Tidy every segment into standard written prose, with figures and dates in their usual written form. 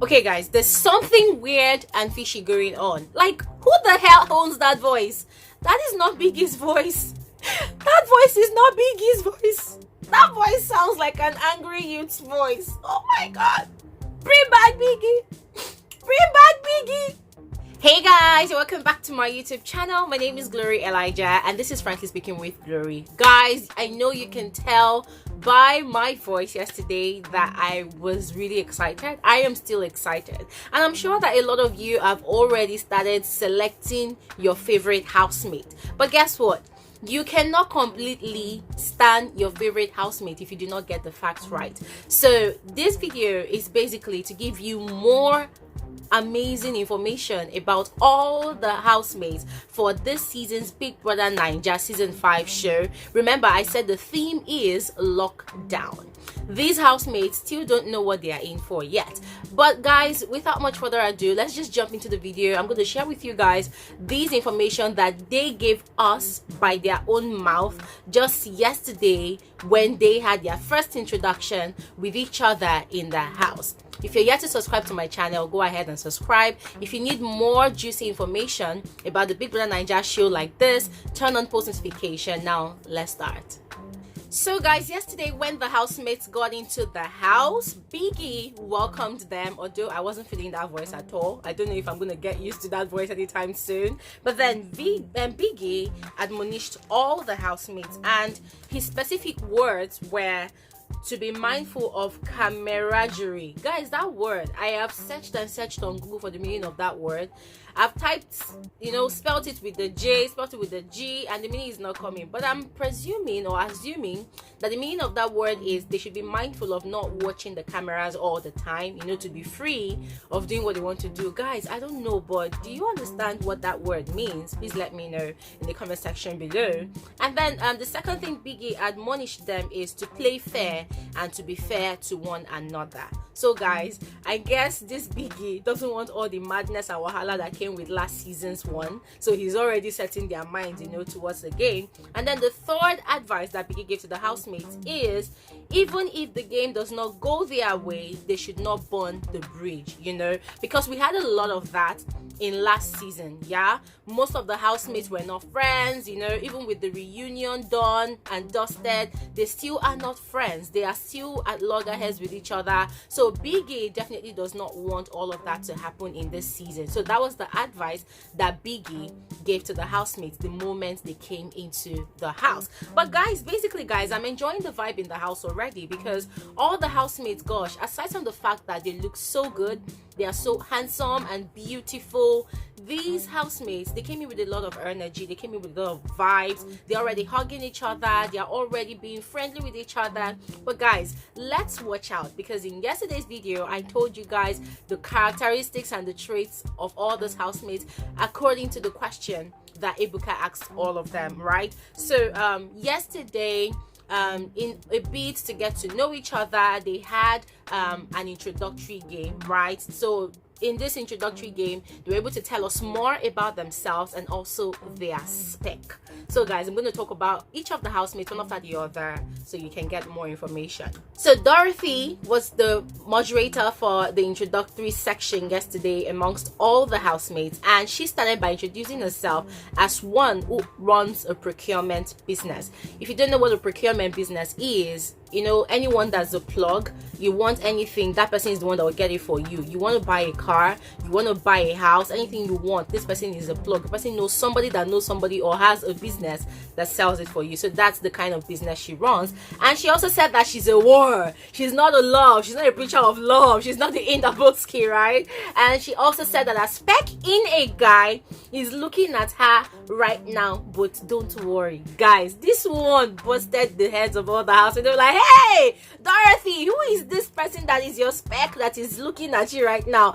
Okay guys, there's something weird and fishy going on. Like, who the hell owns that voice? That is not Biggie's voice. That voice is not Biggie's voice. That voice sounds like an angry youth's voice. Oh my god. Bring back Biggie. Bring back Biggie. Hey guys, welcome back to my YouTube channel. My name is Bbnaija and this is Frankly Speaking with Glory. Guys, I know you can tell by my voice yesterday that I was really excited. I am still excited, and I'm sure that a lot of you have already started selecting your favorite housemate. But guess what? You cannot completely stand your favorite housemate if you do not get the facts right. So this video is basically to give you more amazing information about all the housemates for this season's Big Brother Naija season 5 show. Remember, I said the theme is lockdown. These housemates still don't know what they are in for yet. But guys, without much further ado, let's just jump into the video. I'm going to share with you guys these information that they gave us by their own mouth just yesterday when they had their first introduction with each other in the house. If you're yet to subscribe to my channel, go ahead and subscribe. If you need more juicy information about the Big Brother Naija show like this, turn on post notification. Now let's start. So guys, yesterday when the housemates got into the house, Biggie welcomed them, although I wasn't feeling that voice at all. I don't know if I'm going to get used to that voice anytime soon. But then Biggie admonished all the housemates, and his specific words were to be mindful of camaraderie. Guys, that word, I have searched and searched on Google for the meaning of that word. I've typed, spelled it with the J, spelled it with the G, and the meaning is not coming. But I'm presuming or assuming that the meaning of that word is they should be mindful of not watching the cameras all the time, to be free of doing what they want to do. Guys, I don't know, but do you understand what that word means? Please let me know in the comment section below. And then the second thing Biggie admonished them is to play fair and to be fair to one another. So guys, I guess this Biggie doesn't want all the madness and wahala that came with last season's one, so he's already setting their minds towards the game. And then the third advice that Biggie gave to the housemates is, even if the game does not go their way, they should not burn the bridge, because we had a lot of that in last season. Most of the housemates were not friends, even with the reunion done and dusted, they still are not friends. They are still at loggerheads with each other. So Biggie definitely does not want all of that to happen in this season. So that was the advice that Biggie gave to the housemates the moment they came into the house. But guys, basically guys, I'm enjoying the vibe in the house already, because all the housemates, gosh, aside from the fact that they look so good, they are so handsome and beautiful, these housemates, they came in with a lot of energy, they came in with a lot of vibes. They're already hugging each other, they're already being friendly with each other. But guys, let's watch out, because in yesterday's video I told you guys the characteristics and the traits of all those housemates according to the question that Ebuka asked all of them, right? So yesterday, in a bid to get to know each other, they had an introductory game, right? So in this introductory game, they were able to tell us more about themselves and also their spec. So guys, I'm going to talk about each of the housemates one after the other so you can get more information. So Dorothy was the moderator for the introductory section yesterday amongst all the housemates, and she started by introducing herself as one who runs a procurement business. If you don't know what a procurement business is, anyone that's a plug, you want anything, that person is the one that will get it for you. You want to buy a car, you want to buy a house, anything you want, this person is a plug. The person knows somebody that knows somebody or has a business that sells it for you. So that's the kind of business she runs. And she also said that she's a war. She's not a love. She's not a preacher of love. She's not the Indabotsky, right? And she also said that a spec in a guy is looking at her right now. But don't worry, guys. This one busted the heads of all the house. And they were like, hey, Dorothy, who is this person that is your spec that is looking at you right now?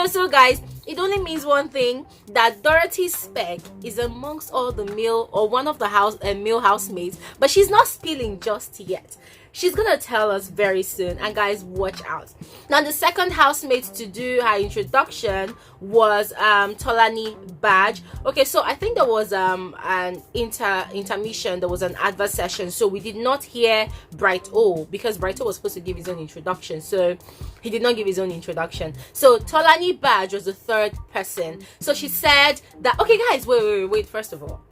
So guys, it only means one thing, that Dorothy's spec is amongst all the male or one of the male housemates, but she's not spilling just yet. she's gonna tell us very soon, and guys, watch out. Now, the second housemate to do her introduction was Tolani Badge. Okay, so I think there was an intermission, there was an advert session, so we did not hear Bright O, because Bright O was supposed to give his own introduction, so he did not give his own introduction. So Tolani Badge was the third person. So she said that, okay guys, wait, first of all,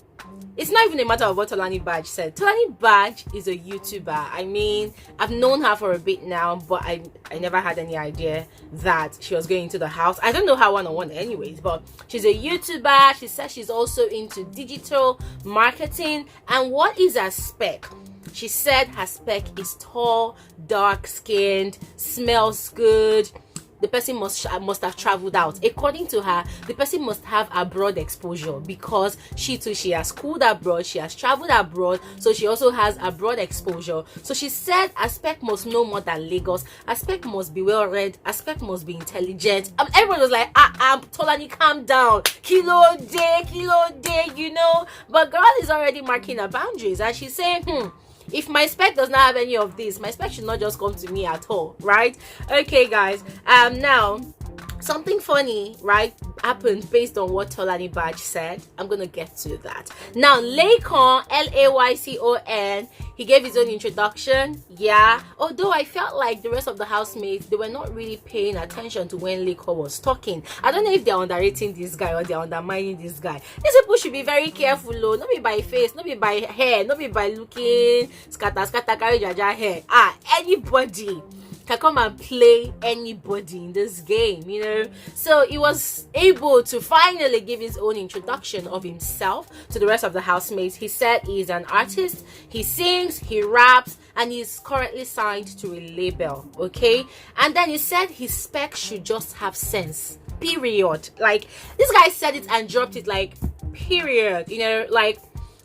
it's not even a matter of what Tolani Badge said. Tolani Badge is a YouTuber. I mean, I've known her for a bit now, but I never had any idea that she was going into the house. I don't know her one-on-one anyways, but she's a YouTuber. She says she's also into digital marketing. And what is her spec? She said her spec is tall, dark-skinned, smells good. The person must have traveled out. According to her, the person must have abroad exposure, because she has schooled abroad, she has traveled abroad, so she also has abroad exposure. So she said Aspect must know more than Lagos. Aspect must be well read. Aspect must be intelligent. Everyone was like, Tolani, calm down. Kilo day, you know. But girl is already marking her boundaries, and she's saying, if my spec does not have any of this, my spec should not just come to me at all, right? Okay, guys. Now, something funny, right, happened based on what Tolani Badge said. I'm gonna get to that. Now, Laycon, Laycon, he gave his own introduction. Yeah, although I felt like the rest of the housemates, they were not really paying attention to when Laycon was talking. I don't know if they're underrating this guy or they're undermining this guy. These people should be very careful, though. Not be by face, not be by hair, not be by looking scatter, carry jaja hair. Anybody can come and play anybody in this game, you know. So he was able to finally give his own introduction of himself to the rest of the housemates. He said he's an artist, he sings, he raps, and he's currently signed to a label. Okay, and then he said his spec should just have sense, period. Like, this guy said it and dropped it, like, period, you know. Like,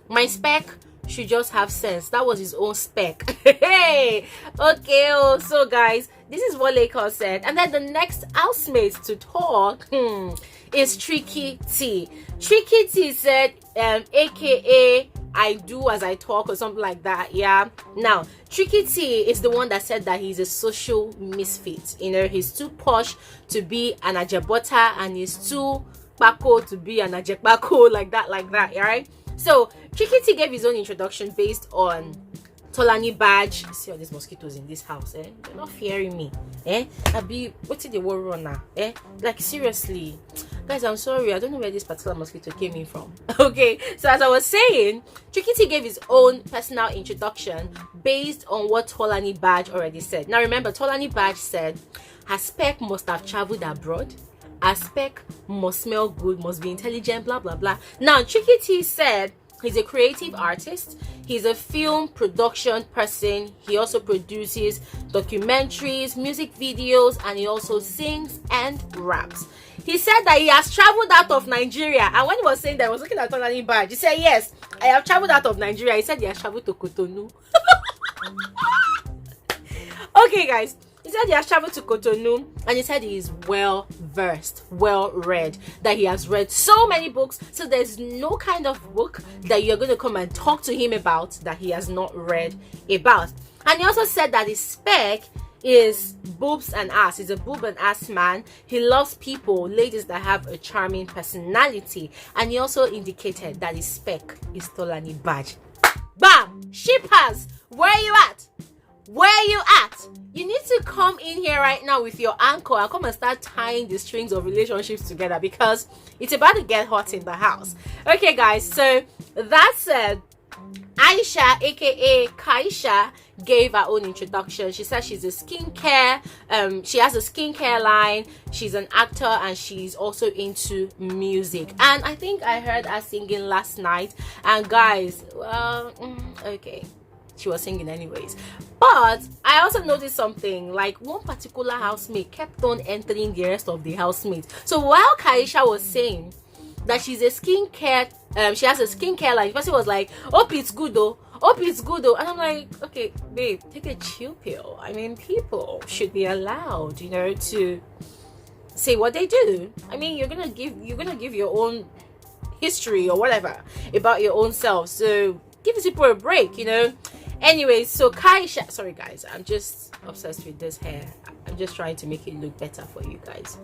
my spec should just have sense. That was his own spec. Hey, okay. So guys, this is what Laycon said. And then the next housemate to talk is Tricky T. Tricky T said, aka I do as I talk, or something like that. Yeah. Now, Tricky T is the one that said that he's a social misfit. You know, he's too posh to be an Ajabota, and he's too Bako to be an Ajekbako, like that, right? So Tricky T gave his own introduction based on Tolani Badge. See all these mosquitoes in this house, eh? They're not fearing me, eh? Abi, what's the war runner, eh? Like, seriously, guys, I'm sorry, I don't know where this particular mosquito came in from. Okay, so as I was saying, Tricky T gave his own personal introduction based on what Tolani Badge already said. Now remember, Tolani Badge said her spec must have traveled abroad. Aspect must smell good, must be intelligent, blah blah blah. Now Tricky T said he's a creative artist, he's a film production person, he also produces documentaries, music videos, and he also sings and raps. He said that he has traveled out of Nigeria, and when he was saying that, I was looking at Tolani Badge. He said, yes, I have traveled out of Nigeria. He said he has traveled to Cotonou. Okay, guys. He said he has traveled to Cotonou, and he said he is well versed, well read, that he has read so many books, so there's no kind of book that you're going to come and talk to him about that he has not read about. And he also said that his spec is boobs and ass. He's a boob and ass man. He loves people, ladies that have a charming personality. And he also indicated that his spec is Tolani Badge. Bam! Shippers! Where are you at? Where you at? You need to come in here right now with your anchor and come and start tying the strings of relationships together, because it's about to get hot in the house. Okay, guys, so that said, Aisha, aka Kaisha, gave her own introduction. She said she's a skincare, she has a skincare line, she's an actor, and she's also into music. And I think I heard her singing last night, and guys, well, okay, she was singing anyways. But I also noticed something, like one particular housemate kept on entering the rest of the housemates. So while Kaisha was saying that she's a skincare, she has a skincare line, the person was like, hope it's good though, hope it's good though. And I'm like, okay, babe, take a chill pill. I mean, people should be allowed, you know, to say what they do. I mean, you're gonna give your own history or whatever about your own self, so give these people a break, you know. Anyways, so Kaisha, sorry guys, I'm just obsessed with this hair. I'm just trying to make it look better for you guys.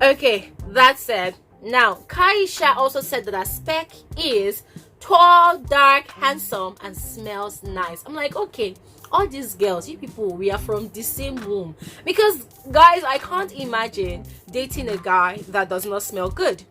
Okay, that said, now Kaisha also said that her spec is tall, dark, handsome, and smells nice. I'm like, okay, all these girls, you people, we are from the same womb. Because guys, I can't imagine dating a guy that does not smell good.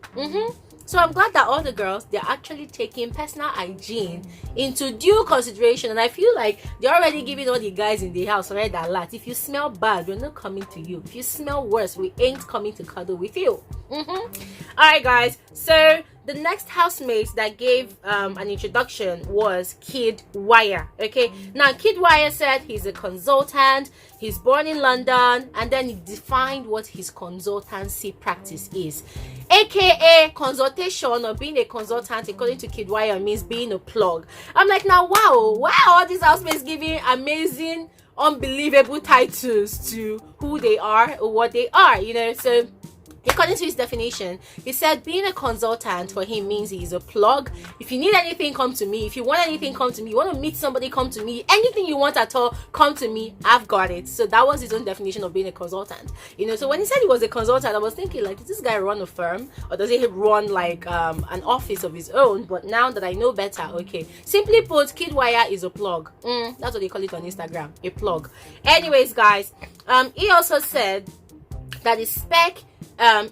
So I'm glad that all the girls, they're actually taking personal hygiene into due consideration, and I feel like they're already giving all the guys in the house red alert. If you smell bad, we're not coming to you. If you smell worse, we ain't coming to cuddle with you. All right guys, so the next housemate that gave an introduction was Kid Wire. Okay, now Kid Wire said he's a consultant, he's born in London, and then he defined what his consultancy practice is, aka consultation, or being a consultant according to Kid Wire means being a plug. I'm like, now wow, all these housemates giving amazing, unbelievable titles to who they are or what they are, you know. So according to his definition, he said being a consultant for him means he's a plug. If you need anything, come to me. If you want anything, come to me. You want to meet somebody, come to me. Anything you want at all, come to me. I've got it. So that was his own definition of being a consultant. You know, so when he said he was a consultant, I was thinking, like, does this guy run a firm, or does he run like an office of his own? But now that I know better, okay. Simply put, Kid Wire is a plug. That's what they call it on Instagram, a plug. Anyways, guys, he also said that his spec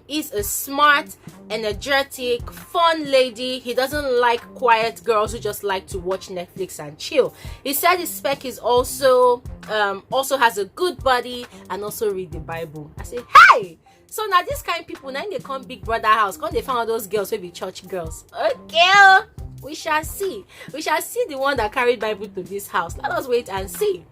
is a smart, energetic, fun lady. He doesn't like quiet girls who just like to watch Netflix and chill. He said his spec is also has a good body and also read the Bible. I say, hey, so now this kind of people, now they come Big Brother house, come they found all those girls will be church girls. Okay, we shall see the one that carried Bible to this house. Let us wait and see.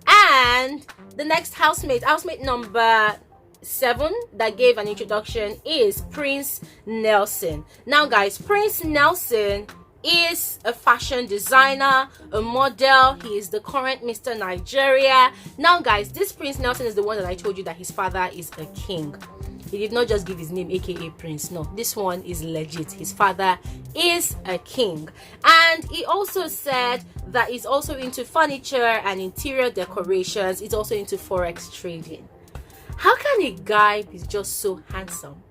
And the next housemate number 7 that gave an introduction is Prince Nelson. Now guys, Prince Nelson is a fashion designer, a model. He is the current Mr. Nigeria. Now guys, this Prince Nelson is the one that I told you that his father is a king. He did not just give his name aka Prince. No, this one is legit. His father is a king. And he also said that he's also into furniture and interior decorations. He's also into forex trading. How can a guy be just so handsome,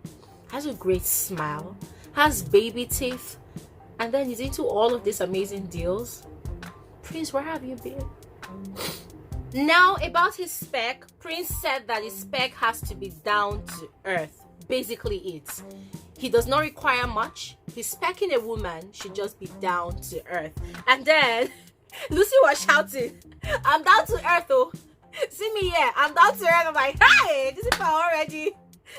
has a great smile, has baby teeth, and then he's into all of these amazing deals? Prince, where have you been? Now, about his spec, Prince said that his spec has to be down to earth. Basically, he does not require much. His spec in a woman should just be down to earth. And then Lucy was shouting, I'm down to earth, oh. See me here, I'm down to earth. I'm like, hey, these people are already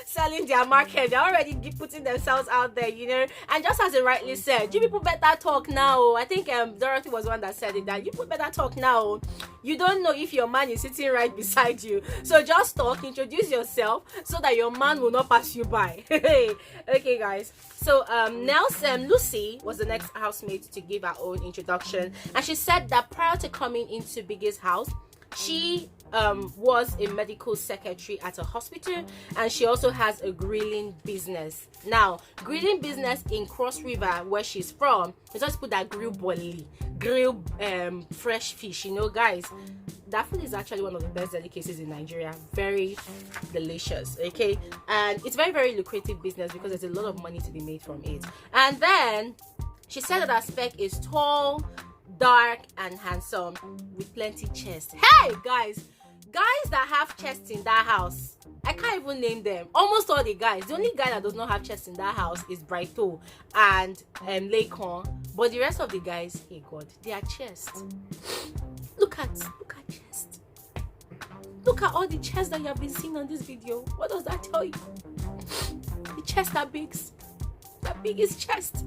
selling their market. They're already putting themselves out there, you know. And just as it rightly said, you people better talk now. I think Dorothy was the one that said it, that you people better talk now. You don't know if your man is sitting right beside you. So just talk, introduce yourself so that your man will not pass you by. Okay, guys. So Lucy was the next housemate to give her own introduction. And she said that prior to coming into Biggie's house, she was a medical secretary at a hospital, and she also has a grilling business. Now, grilling business in Cross River, where she's from, is just put that grill fresh fish. You know, guys, that food is actually one of the best delicacies in Nigeria. Very delicious. Okay, and it's very, very lucrative business because there's a lot of money to be made from it. And then she said that her spec is tall, dark, and handsome with plenty chest. Hey guys that have chests in that house, I can't even name them. Almost all the guys. The only guy that does not have chest in that house is Brighto and Lakon. But the rest of the guys, hey God, they are chest. Look at chest. Look at all the chests that you have been seeing on this video. What does that tell you? The chest are big. The biggest chest.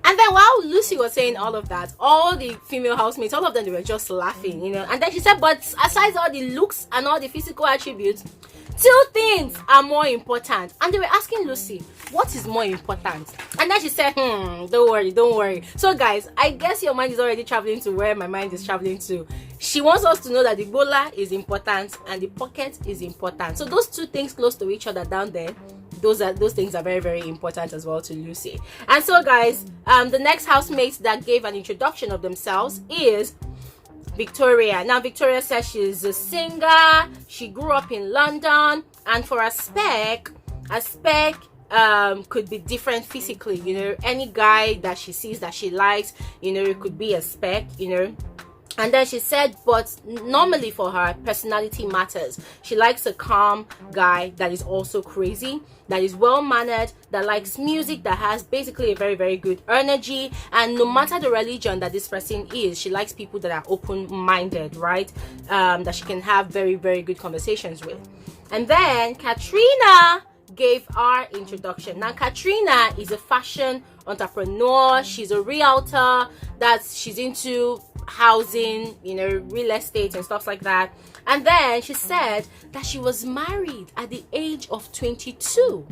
And then while Lucy was saying all of that, all the female housemates, all of them, they were just laughing, you know. And then she said, but aside all the looks and all the physical attributes, 2 things are more important. And they were asking Lucy, what is more important? And then she said, don't worry. So guys, I guess your mind is already traveling to where my mind is traveling to. She wants us to know that the bola is important and the pocket is important. So those 2 things close to each other down there, those things are very, very important as well to Lucy. And so guys, the next housemate that gave an introduction of themselves is Victoria. Now Victoria says she's a singer, she grew up in London, and for a spec could be different physically, you know, any guy that she sees that she likes, you know, it could be a spec, you know. And then she said, but normally for her, personality matters. She likes a calm guy that is also crazy, that is well-mannered, that likes music, that has basically a very, very good energy. And no matter the religion that this person is, she likes people that are open-minded, right? That she can have very, very good conversations with. And then Katrina gave our introduction. Now Katrina is a fashion entrepreneur. She's a realtor. She's into housing, you know, real estate and stuff like that. And then she said that she was married at the age of 22.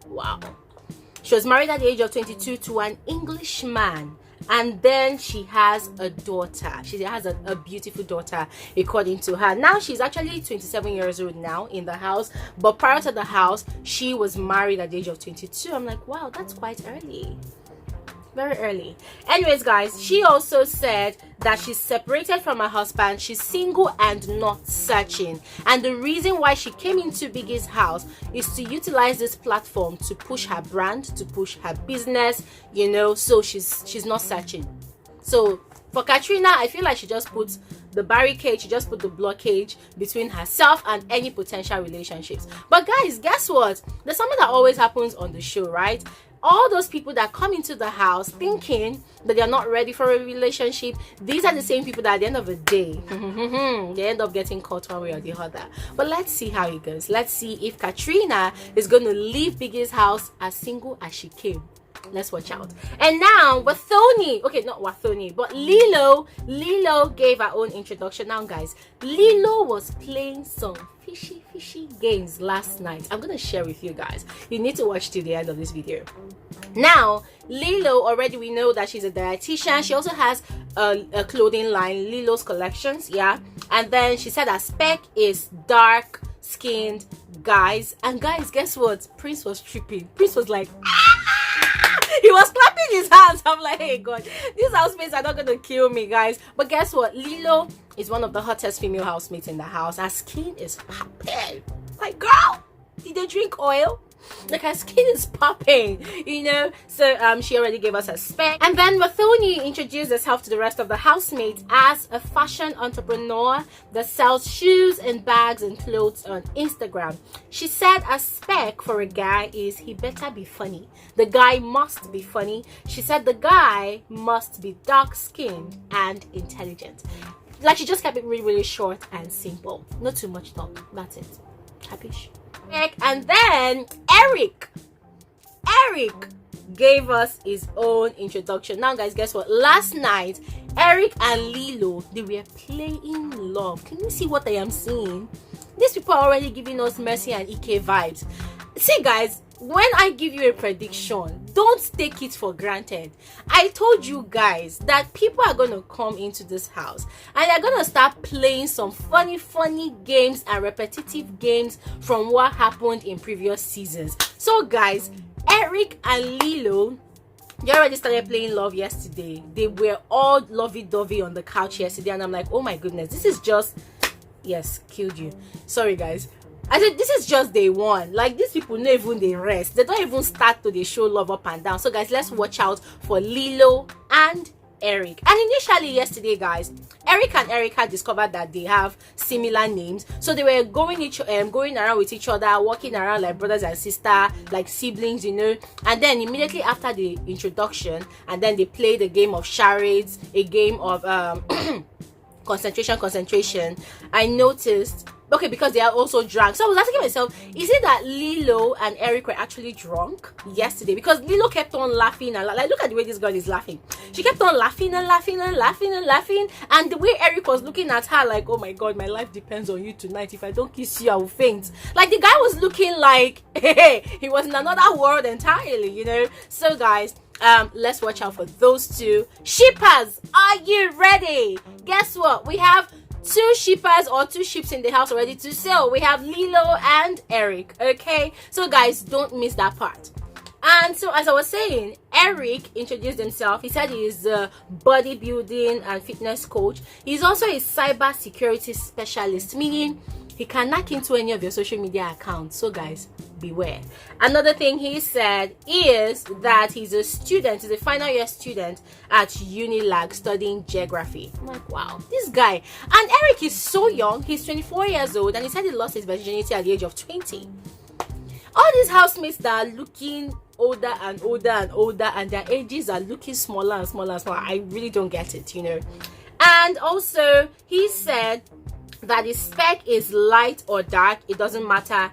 Wow. She was married at the age of 22 to an Englishman. And then she has a daughter. She has a beautiful daughter, according to her. Now she's actually 27 years old now in the house, but prior to the house, she was married at the age of 22. I'm like, wow, that's quite early. Very early. Anyways guys, she also said that she's separated from her husband, she's single and not searching, and the reason why she came into Biggie's house is to utilize this platform to push her brand, to push her business, you know. So she's not searching. So for Katrina, I feel like she just put the barricade, she just put the blockade between herself and any potential relationships. But guys, guess what? There's something that always happens on the show, right? All those people that come into the house thinking that they're not ready for a relationship, these are the same people that at the end of the day they end up getting caught one way or the other. But let's see how it goes. Let's see if Katrina is going to leave Biggie's house as single as she came. Let's watch out. And now Wathoni, okay, not Wathoni, but Lilo gave her own introduction. Now guys, Lilo was playing some fishy games last night. I'm gonna share with you guys. You need to watch till the end of this video. Now Lilo, already we know that she's a dietitian. She also has a clothing line, Lilo's Collections, yeah. And then she said her spec is dark skinned guys. And guys, guess what? Prince was tripping. Prince was like, he was clapping his hands. I'm like, hey God, these housemates are not gonna kill me, guys. But guess what? Lilo is one of the hottest female housemates in the house. Her skin is popping. Like, girl, did they drink oil? Like, her skin is popping, you know. So she already gave us a spec. And then Wathoni introduced herself to the rest of the housemates as a fashion entrepreneur that sells shoes and bags and clothes on Instagram. She said a spec for a guy is he better be funny. The guy must be funny. She said the guy must be dark-skinned and intelligent. Like, she just kept it really, really short and simple. Not too much talk. That's it. Happy-ish. And then Eric gave us his own introduction. Now guys, guess what? Last night Eric and Lilo, they were playing love. Can you see what I am seeing? These people are already giving us Mercy and Ike vibes. See guys, when I give you a prediction, don't take it for granted. I told you guys that people are going to come into this house and they're going to start playing some funny games and repetitive games from what happened in previous seasons. So guys, Eric and Lilo, they already started playing love yesterday. They were all lovey-dovey on the couch yesterday, and I'm like, oh my goodness, this is just, yes, killed you. Sorry guys. I said this is just day one. Like, these people don't even they rest. They don't even start to they show love up and down. So guys, let's watch out for Lilo and Eric. And initially yesterday guys, Eric and Erica discovered that they have similar names, so they were going around with each other, walking around like brothers and sisters, like siblings, you know. And then immediately after the introduction, and then they played a game of charades, a game of concentration. I noticed, okay, because they are also drunk. So I was asking myself, is it that Lilo and Eric were actually drunk yesterday? Because Lilo kept on laughing and like, look at the way this girl is laughing. She kept on laughing and laughing. And the way Eric was looking at her like, oh my God, my life depends on you tonight. If I don't kiss you, I will faint. Like, the guy was looking like, hey, he was in another world entirely, you know. So guys, let's watch out for those two shippers. Are you ready? Guess what? We have two shippers or two ships in the house already to sail. We have Lilo and Eric. Okay, so guys, don't miss that part. And so, as I was saying, Eric introduced himself. He said he is a bodybuilding and fitness coach. He's also a cyber security specialist, meaning he can hack into any of your social media accounts. So guys, beware. Another thing he said is that he's a student, he's a final year student at Unilag studying geography. I'm like, wow, this guy. And Eric is so young. He's 24 years old, and he said he lost his virginity at the age of 20. All these housemates that are looking older and older and older, and their ages are looking smaller and smaller and smaller. I really don't get it, you know. And also, he said that his spec is light or dark, it doesn't matter.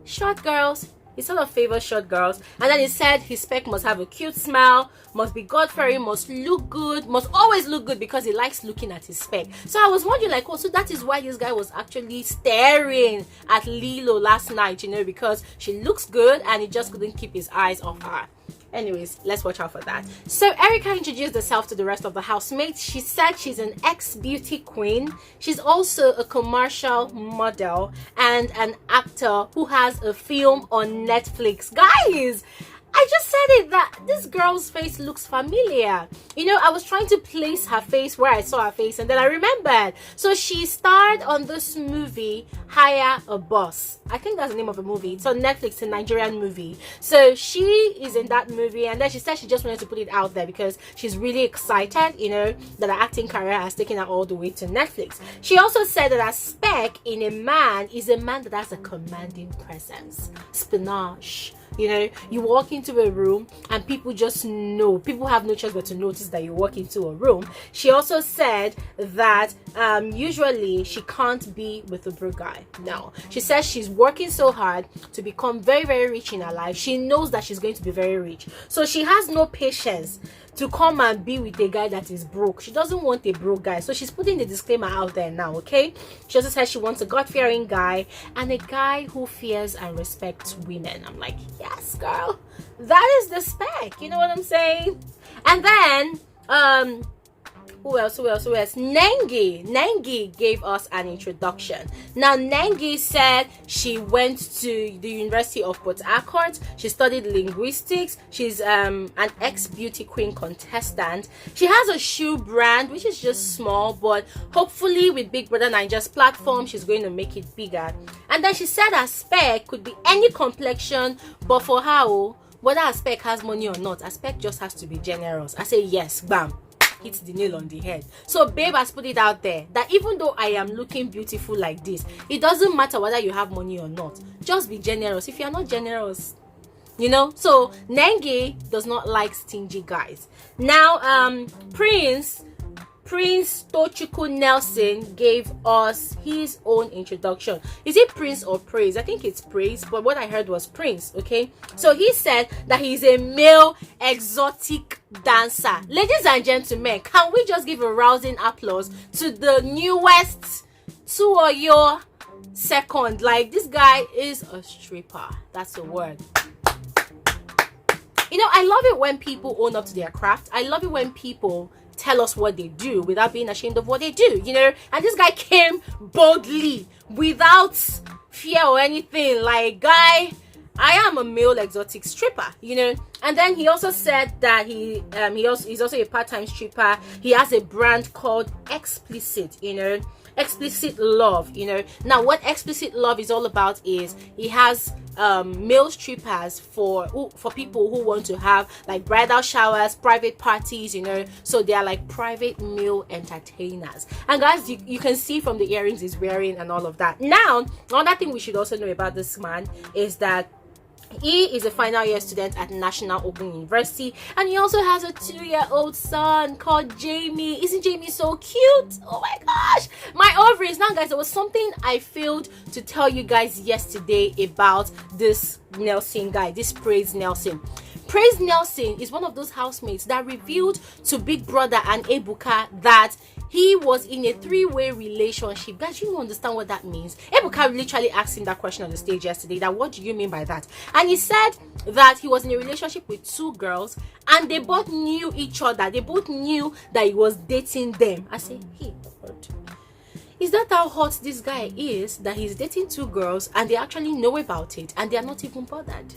Short girls, he sort of favors short girls. And then he said his spec must have a cute smile, must be God-fearing, must look good, must always look good, because he likes looking at his spec. So I was wondering, like, oh, so that is why this guy was actually staring at Lilo last night, you know, because she looks good and he just couldn't keep his eyes off her. Anyways, let's watch out for that. So Erica introduced herself to the rest of the housemates. She said she's an ex-beauty queen. She's also a commercial model and an actor who has a film on Netflix. Guys, I just said it, that this girl's face looks familiar. You know, I was trying to place her face where I saw her face, and then I remembered. So she starred on this movie, Hire a Boss. I think that's the name of the movie. It's on Netflix, a Nigerian movie. So she is in that movie, and then she said she just wanted to put it out there because she's really excited, you know, that her acting career has taken her all the way to Netflix. She also said that her spec in a man is a man that has a commanding presence. Spinach. You know, you walk into a room and people just know. People have no choice but to notice that you walk into a room. She also said that usually she can't be with a broke guy. No. She says she's working so hard to become very, very rich in her life. She knows that she's going to be very rich. So she has no patience to come and be with a guy that is broke. She doesn't want a broke guy. So she's putting the disclaimer out there now, okay? She also says she wants a God-fearing guy and a guy who fears and respects women. I'm like, yes, girl. That is the spec. You know what I'm saying? And then, who else? Nengi gave us an introduction. Now, Nengi said she went to the University of Port Harcourt. She studied linguistics. She's an ex-beauty queen contestant. She has a shoe brand, which is just small, but hopefully with Big Brother Nigeria's platform, she's going to make it bigger. And then she said her spec could be any complexion, but for her, whether her spec has money or not, her spec just has to be generous. I say yes, bam. Hits the nail on the head. So babe has put it out there that even though I am looking beautiful like this, it doesn't matter whether you have money or not. Just be generous. If you're not generous, you know. So Nengi does not like stingy guys. Now Prince Chukwu Nelson gave us his own introduction. Is it Prince or Praise? I think it's Praise, but what I heard was Prince, okay? So he said that he's a male exotic dancer. Ladies and gentlemen, can we just give a rousing applause to the newest Tuoyo second? Like, this guy is a stripper. That's the word. You know, I love it when people own up to their craft. I love it when people tell us what they do without being ashamed of what they do, you know. And this guy came boldly without fear or anything, like, guy, I am a male exotic stripper, you know. And then he also said that he's also a part-time stripper. He has a brand called Explicit, you know, Explicit Love, you know. Now what Explicit Love is all about is he has male strippers for people who want to have like bridal showers, private parties, you know. So they are like private male entertainers. And guys, you can see from the earrings he's wearing and all of that. Now, another thing we should also know about this man is that he is a final year student at National Open University, and he also has a 2-year-old son called Jamie. Isn't Jamie so cute? Oh my gosh, my ovaries. Now guys, there was something I failed to tell you guys yesterday about this Nelson guy, this Praise Nelson. Praise Nelson is one of those housemates that revealed to Big Brother and Ebuka that he was in a 3-way relationship. Guys, you don't understand what that means. Ebuka literally asked him that question on the stage yesterday, that what do you mean by that? And he said that he was in a relationship with 2 girls and they both knew each other. They both knew that he was dating them. I say, hey God. Is that how hot this guy is, that he's dating 2 girls and they actually know about it and they are not even bothered?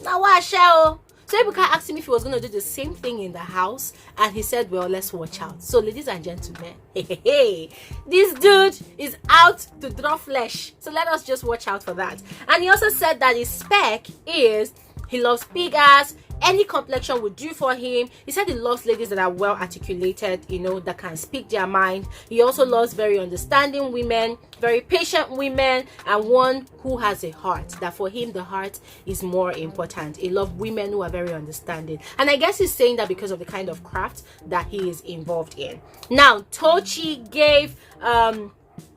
Now what shall? So Ebuka asked him if he was going to do the same thing in the house, and he said, well, let's watch out. So ladies and gentlemen, this dude is out to draw flesh. So let us just watch out for that. And he also said that his spec is he loves big ass. Any complexion would do for him. He said he loves ladies that are well articulated, you know, that can speak their mind. He also loves very understanding women, very patient women, and one who has a heart. That for him, the heart is more important. He loves women who are very understanding. And I guess he's saying that because of the kind of craft that he is involved in. Now, Tochi gave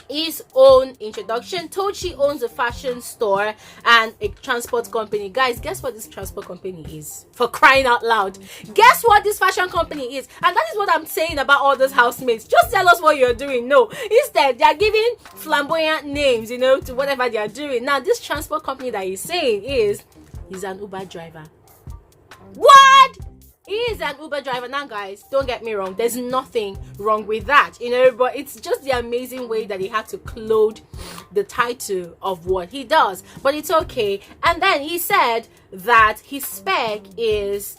his own introduction. Tochi owns a fashion store and a transport company. Guys, guess what this transport company is? For crying out loud, guess what this fashion company is? And that is what I'm saying about all those housemates. Just tell us what you're doing. No, instead they are giving flamboyant names, you know, to whatever they are doing. Now this transport company that he's saying he's an Uber driver. What? He is an Uber driver. Now guys, don't get me wrong, there's nothing wrong with that, you know, but it's just the amazing way that he had to clothe the title of what he does, but it's okay. And then he said that his spec is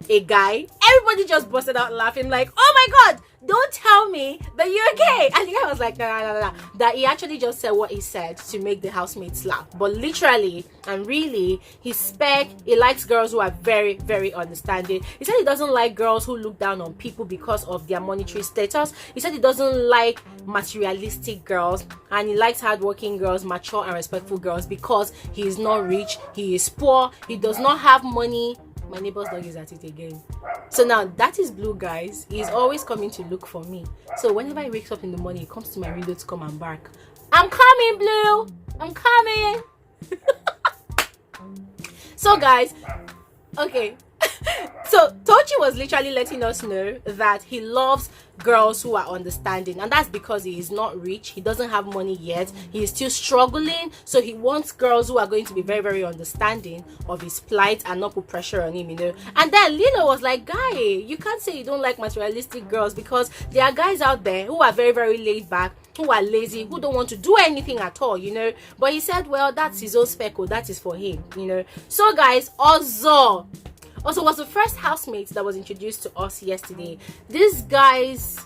a guy. Everybody just busted out laughing like, oh my god, don't tell me that you're gay. And the guy was like, no, that he actually just said what he said to make the housemates laugh. But literally and really, his spec, he likes girls who are very, very understanding. He said he doesn't like girls who look down on people because of their monetary status. He said he doesn't like materialistic girls, and he likes hardworking girls, mature and respectful girls, because he is not rich, he is poor, he does not have money. My neighbor's dog is at it again. So now that is Blue, guys. He's always coming to look for me. So whenever he wakes up in the morning, he comes to my window to come and bark. I'm coming, Blue. I'm coming. So guys, okay. So Tochi was literally letting us know that he loves girls who are understanding, and that's because he is not rich, he doesn't have money yet, he is still struggling, so he wants girls who are going to be very, very understanding of his plight and not put pressure on him, you know. And then Lilo was like, guy, you can't say you don't like materialistic girls, because there are guys out there who are very, very laid back, who are lazy, who don't want to do anything at all, you know. But he said, well, that's his own speckle, that is for him, you know. So guys, Ozo also was the first housemate that was introduced to us yesterday. This guy's,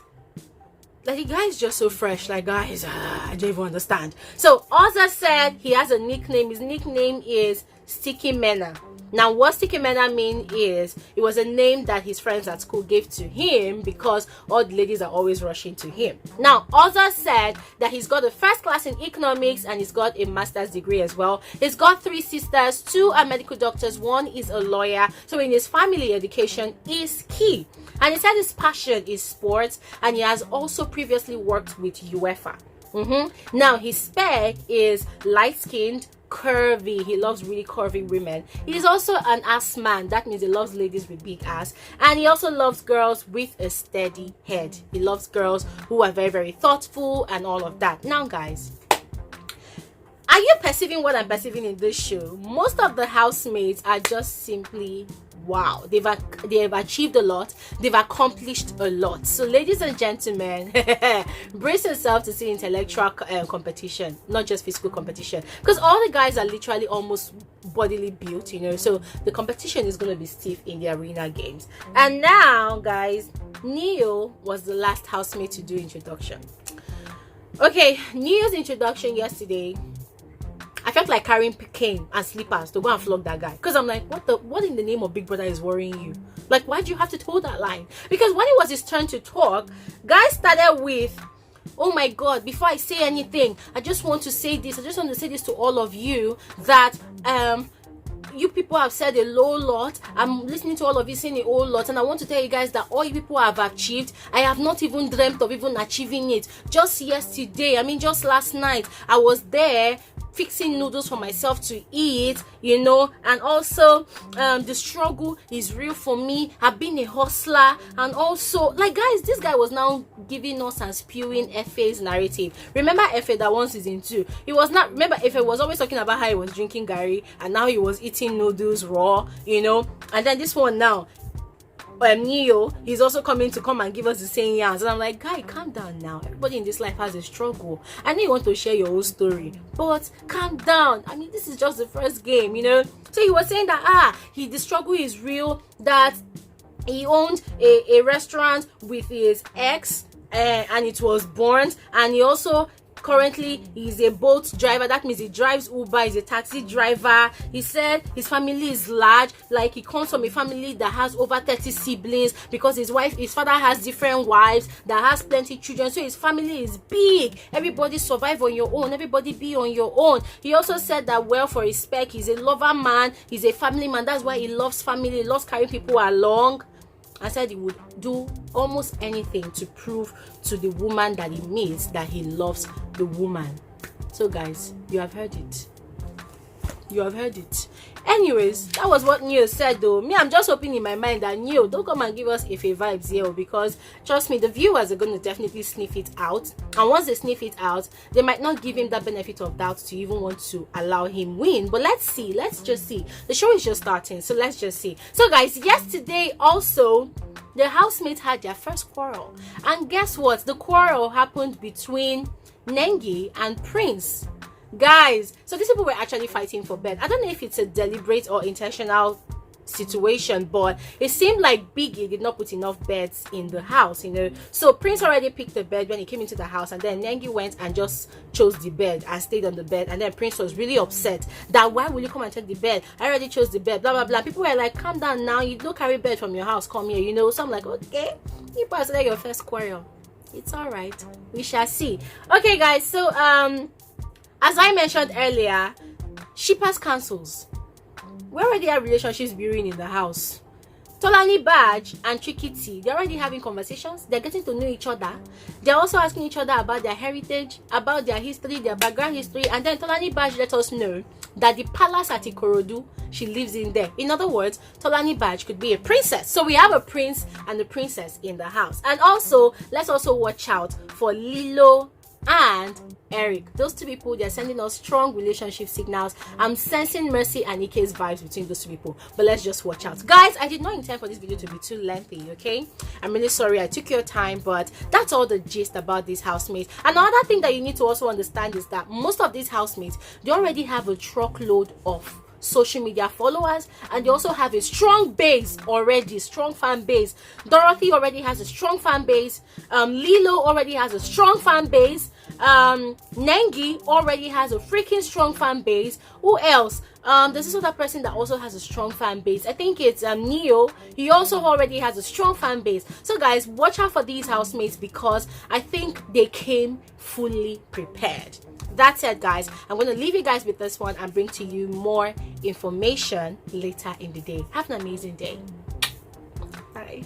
like, the guy is just so fresh. Like, guys, I don't even understand. So Oza said he has a nickname. His nickname is Sticky Mena. Now, what Sticky Mena mean is, it was a name that his friends at school gave to him because all the ladies are always rushing to him. Now, Oza said that he's got a first class in economics and he's got a master's degree as well. He's got 3 sisters, 2 are medical doctors, 1 is a lawyer. So in his family, education is key. And he said his passion is sports, and he has also previously worked with UEFA. Now, his spec is light-skinned, curvy. He loves really curvy women. He's also an ass man. That means he loves ladies with big ass, and he also loves girls with a steady head. He loves girls who are very, very thoughtful and all of that. Now guys, are you perceiving what I'm perceiving in this show? Most of the housemates are just simply wow. They've achieved a lot, they've accomplished a lot. So ladies and gentlemen, brace yourself to see intellectual competition, not just physical competition, because all the guys are literally almost bodily built, you know. So the competition is going to be stiff in the arena games. And now guys, Neo was the last housemate to do introduction. Okay, Neo's introduction yesterday, I felt like carrying cane and slippers to go and flog that guy, because I'm like, what in the name of Big Brother is worrying you? Like, why do you have to toe that line? Because when it was his turn to talk, guys started with, oh my god, before I say anything, I just want to say this to all of you, that you people have said a low lot. I'm listening to all of you saying a whole lot, and I want to tell you guys that all you people have achieved, I have not even dreamt of even achieving it. Just yesterday, I mean just last night, I was there fixing noodles for myself to eat, you know. And also the struggle is real for me. I've been a hustler. And also, like, guys, this guy was now giving us and spewing Efe's narrative. Remember Efe that one season 2, he was not, remember Efe was always talking about how he was drinking gari and now he was eating noodles raw, you know. And then this one now, Neo, he's also coming to come and give us the same yarns. And I'm like, guy, calm down now. Everybody in this life has a struggle. I know you want to share your own story, but calm down. I mean, this is just the first game, you know. So he was saying that the struggle is real, that he owned a restaurant with his ex, and it was burnt, and he also currently is a boat driver. That means he drives Uber, he's a taxi driver. He said his family is large, like he comes from a family that has over 30 siblings, because his father has different wives that has plenty children, so his family is big. Everybody survive on your own, everybody be on your own. He also said that, well, for respect, he's a lover man, he's a family man. That's why he loves family, he loves carrying people along. I said he would do almost anything to prove to the woman that he meets that he loves the woman. So guys, you have heard it. You have heard it. Anyways, that was what Neo said though. Me, I'm just hoping in my mind that Neo, don't come and give us Ife vibes here, because trust me, the viewers are going to definitely sniff it out. And once they sniff it out, they might not give him that benefit of doubt to even want to allow him win. But let's see. Let's just see. The show is just starting, so let's just see. So guys, yesterday also, the housemates had their first quarrel. And guess what? The quarrel happened between Nengi and Prince. Guys, so these people were actually fighting for bed. I don't know if it's a deliberate or intentional situation, but it seemed like Biggie did not put enough beds in the house, you know. So Prince already picked the bed when he came into the house, and then Nengi went and just chose the bed and stayed on the bed. And then Prince was really upset that, why will you come and take the bed? I already chose the bed, blah blah blah. People were like, calm down now, you don't carry bed from your house, come here, you know. So I'm like, okay, you passed your first quarrel, it's all right, we shall see. Okay guys, so as I mentioned earlier, shippers cancels. We already have relationships brewing in the house. Tolani Badge and Chikiti, they're already having conversations. They're getting to know each other. They're also asking each other about their heritage, about their history, their background history. And then Tolani Badge let us know that the palace at Ikorodu, she lives in there. In other words, Tolani Badge could be a princess. So we have a prince and a princess in the house. And also, let's also watch out for Lilo and Eric. Those two people, they're sending us strong relationship signals. I'm sensing Mercy and Ike's vibes between those two people, but let's just watch out. Guys, I did not intend for this video to be too lengthy, okay? I'm really sorry I took your time, but that's all the gist about these housemates. Another thing that you need to also understand is that most of these housemates, they already have a truckload of social media followers, and they also have a strong base already, strong fan base. Dorothy already has a strong fan base. Lilo already has a strong fan base. Nengi already has a freaking strong fan base. Who else? There's this other person that also has a strong fan base. I think it's Neo. He also already has a strong fan base. So guys, watch out for these housemates, because I think they came fully prepared. That's it guys. I'm going to leave you guys with this one and bring to you more information later in the day. Have an amazing day. Bye.